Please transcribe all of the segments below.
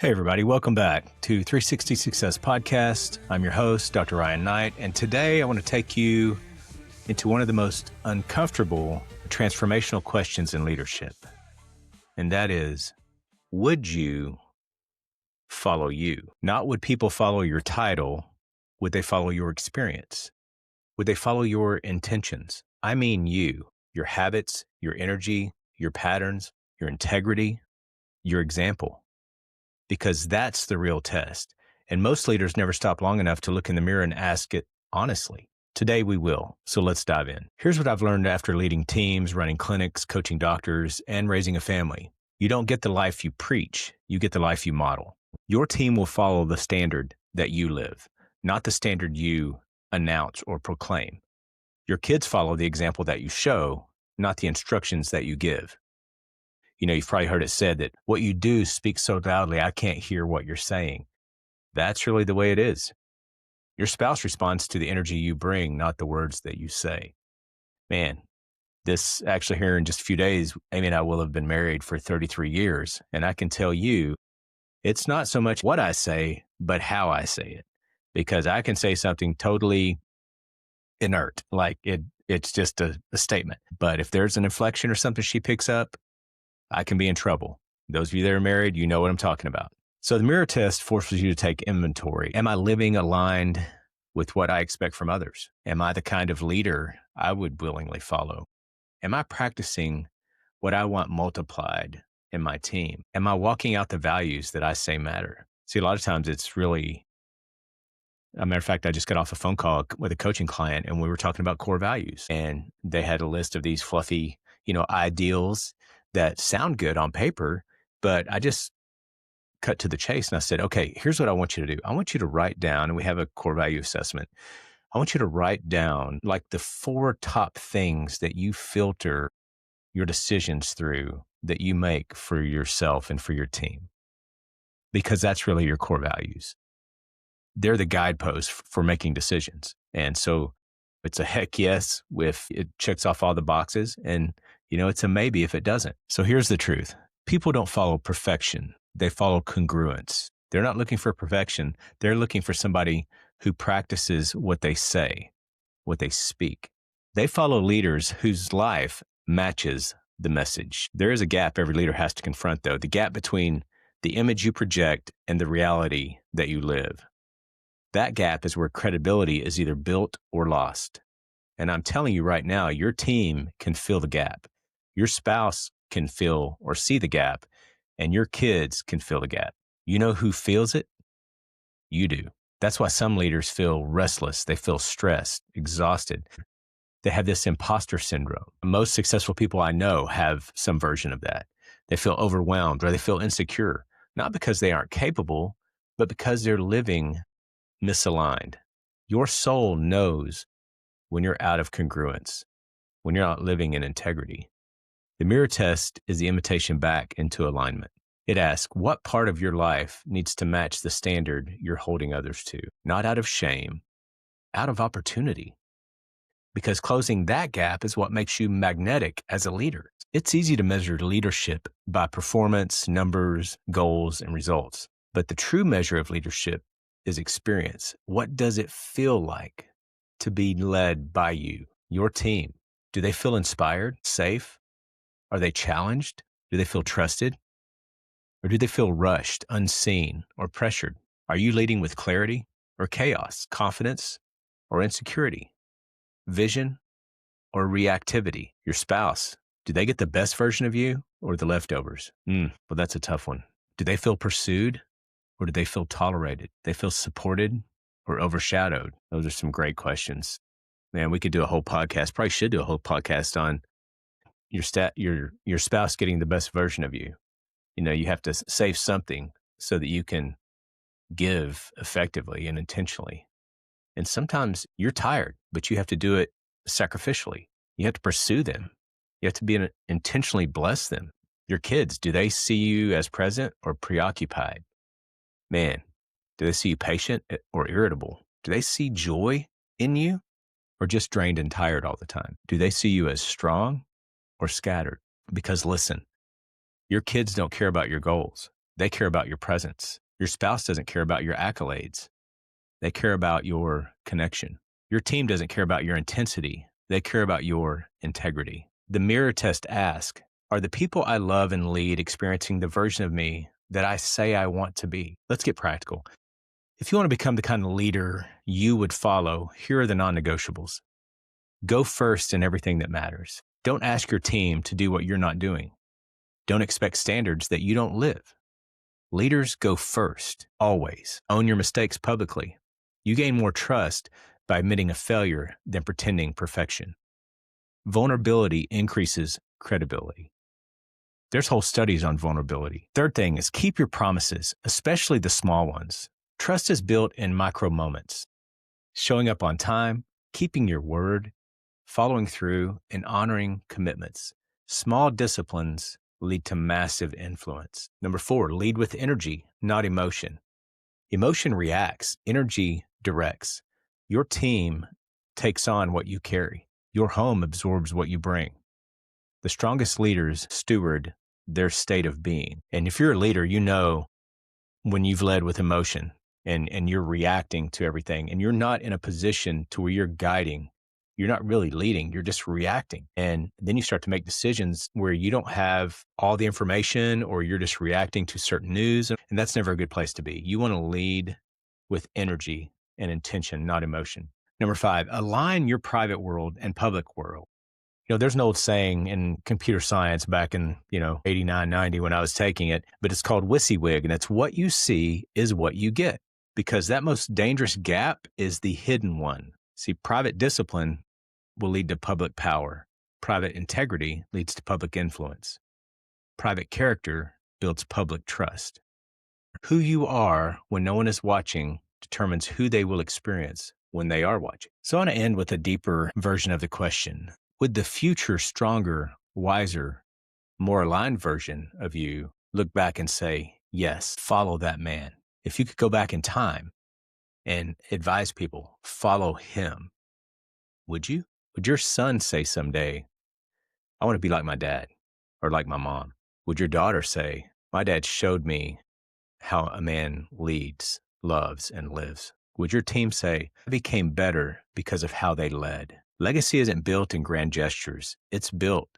Hey, everybody. Welcome back to 360 Success Podcast. I'm your host, Dr. Ryan Knight, and today I want to take you into one of the most uncomfortable transformational questions in leadership. And that is, would you follow you? Not would people follow your title, would they follow your experience? Would they follow your intentions? I mean you, your habits, your energy, your patterns, your integrity, your example. Because that's the real test. And most leaders never stop long enough to look in the mirror and ask it honestly. Today we will, so let's dive in. Here's what I've learned after leading teams, running clinics, coaching doctors, and raising a family. You don't get the life you preach, you get the life you model. Your team will follow the standard that you live, not the standard you announce or proclaim. Your kids follow the example that you show, not the instructions that you give. You know, you've probably heard it said that what you do speaks so loudly, I can't hear what you're saying. That's really the way it is. Your spouse responds to the energy you bring, not the words that you say. Man, this actually here in just a few days, Amy and I will have been married for 33 years. And I can tell you, it's not so much what I say, but how I say it. Because I can say something totally inert, like it's just a statement. But if there's an inflection or something she picks up, I can be in trouble. Those of you that are married, you know what I'm talking about. So the mirror test forces you to take inventory. Am I living aligned with what I expect from others? Am I the kind of leader I would willingly follow? Am I practicing what I want multiplied in my team? Am I walking out the values that I say matter? See, a lot of times it's really, a matter of fact, I just got off a phone call with a coaching client and we were talking about core values, and they had a list of these fluffy, ideals that sound good on paper, but I just cut to the chase and I said, okay, here's what I want you to do. I want you to write down, and we have a core value assessment. I want you to write down like the 4 top things that you filter your decisions through, that you make for yourself and for your team, because that's really your core values. They're the guideposts for making decisions. And so it's a heck yes if it checks off all the boxes, and it's a maybe if it doesn't. So here's the truth. People don't follow perfection. They follow congruence. They're not looking for perfection. They're looking for somebody who practices what they say, what they speak. They follow leaders whose life matches the message. There is a gap every leader has to confront, though, the gap between the image you project and the reality that you live. That gap is where credibility is either built or lost. And I'm telling you right now, your team can fill the gap. Your spouse can fill or see the gap, and your kids can fill the gap. You know who feels it? You do. That's why some leaders feel restless. They feel stressed, exhausted. They have this imposter syndrome. Most successful people I know have some version of that. They feel overwhelmed or they feel insecure, not because they aren't capable, but because they're living misaligned. Your soul knows when you're out of congruence, when you're not living in integrity. The mirror test is the invitation back into alignment. It asks, what part of your life needs to match the standard you're holding others to? Not out of shame, out of opportunity. Because closing that gap is what makes you magnetic as a leader. It's easy to measure leadership by performance, numbers, goals, and results. But the true measure of leadership is experience. What does it feel like to be led by you, your team? Do they feel inspired, safe? Are they challenged? Do they feel trusted? Or do they feel rushed, unseen, or pressured? Are you leading with clarity or chaos, confidence or insecurity, vision or reactivity? Your spouse, do they get the best version of you or the leftovers? Well, that's a tough one. Do they feel pursued or do they feel tolerated? They feel supported or overshadowed? Those are some great questions. Man, we could do a whole podcast, probably should do a whole podcast on your spouse getting the best version of you. You have to save something so that you can give effectively and intentionally. And sometimes you're tired, but you have to do it sacrificially. You have to pursue them. You have to intentionally bless them. Your kids, do they see you as present or preoccupied? Man, do they see you patient or irritable? Do they see joy in you or just drained and tired all the time? Do they see you as strong or scattered? Because listen, your kids don't care about your goals. They care about your presence. Your spouse doesn't care about your accolades. They care about your connection. Your team doesn't care about your intensity. They care about your integrity. The mirror test asks, are the people I love and lead experiencing the version of me that I say I want to be? Let's get practical. If you want to become the kind of leader you would follow, here are the non-negotiables. Go first in everything that matters. Don't ask your team to do what you're not doing. Don't expect standards that you don't live. Leaders go first, always. Own your mistakes publicly. You gain more trust by admitting a failure than pretending perfection. Vulnerability increases credibility. There's whole studies on vulnerability. Third thing is keep your promises, especially the small ones. Trust is built in micro moments. Showing up on time, keeping your word, following through, and honoring commitments. Small disciplines lead to massive influence. Number 4, lead with energy, not emotion. Emotion reacts, energy directs. Your team takes on what you carry. Your home absorbs what you bring. The strongest leaders steward their state of being. And if you're a leader, you know when you've led with emotion and you're reacting to everything and you're not in a position to where you're guiding. You're not really leading, you're just reacting. And then you start to make decisions where you don't have all the information or you're just reacting to certain news. And that's never a good place to be. You want to lead with energy and intention, not emotion. Number 5, align your private world and public world. There's an old saying in computer science back in, 89, 90 when I was taking it, but it's called WYSIWYG, and it's what you see is what you get, because that most dangerous gap is the hidden one. See, private discipline will lead to public power. Private integrity leads to public influence. Private character builds public trust. Who you are when no one is watching determines who they will experience when they are watching. So I want to end with a deeper version of the question. Would the future stronger, wiser, more aligned version of you look back and say, yes, follow that man? If you could go back in time and advise people, follow him, would you? Would your son say someday, I want to be like my dad or like my mom? Would your daughter say, my dad showed me how a man leads, loves, and lives? Would your team say, I became better because of how they led? Legacy isn't built in grand gestures. It's built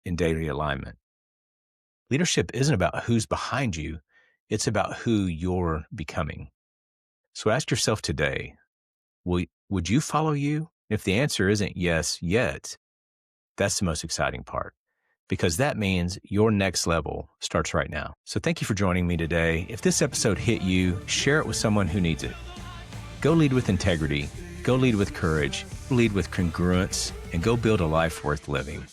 in daily alignment. Leadership isn't about who's behind you. It's about who you're becoming. So ask yourself today, would you follow you? If the answer isn't yes yet, that's the most exciting part, because that means your next level starts right now. So thank you for joining me today. If this episode hit you, share it with someone who needs it. Go lead with integrity. Go lead with courage. Lead with congruence, and go build a life worth living.